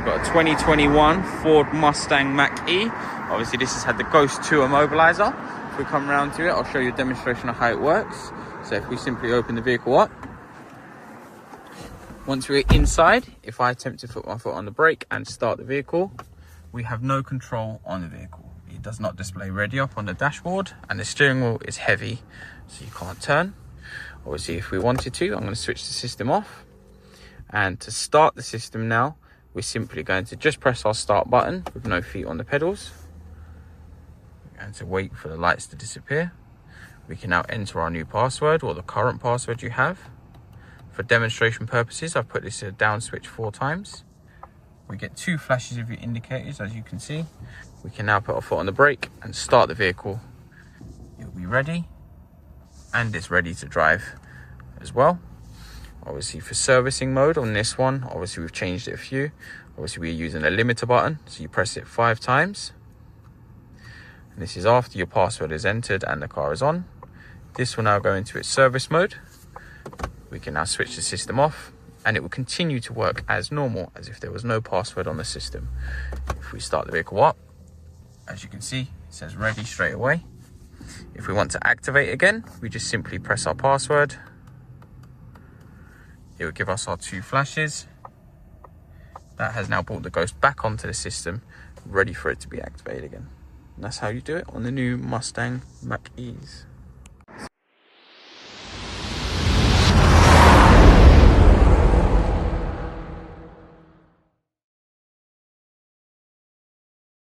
got a 2021 Ford Mustang Mach-E. Obviously this has had the Ghost 2 immobiliser. If we come around to it, I'll show you a demonstration of how it works. So if we simply open the vehicle up, once we're inside, if I attempt to put my foot on the brake and start the vehicle, we have no control on the vehicle. It does not display ready up on the dashboard, and the steering wheel is heavy, so you can't turn. Obviously, if we wanted to, I'm going to switch the system off. And to start the system now, we're simply going to just press our start button with no feet on the pedals. And to wait for the lights to disappear. We can now enter our new password or the current password you have. For demonstration purposes, I've put this down switch 4 times. We get 2 flashes of your indicators, as you can see. We can now put our foot on the brake and start the vehicle. It'll be ready, and it's ready to drive as well. Obviously for servicing mode on this one, obviously we've changed it a few. Obviously we're using a limiter button, so you press it 5 times. And this is after your password is entered and the car is on. This will now go into its service mode. We can now switch the system off, and it will continue to work as normal, as if there was no password on the system. If we start the vehicle up, as you can see, it says ready straight away. If we want to activate again, we just simply press our password. It will give us our 2 flashes. That has now brought the Ghost back onto the system, ready for it to be activated again. And that's how you do it on the new Mustang Mach-E's.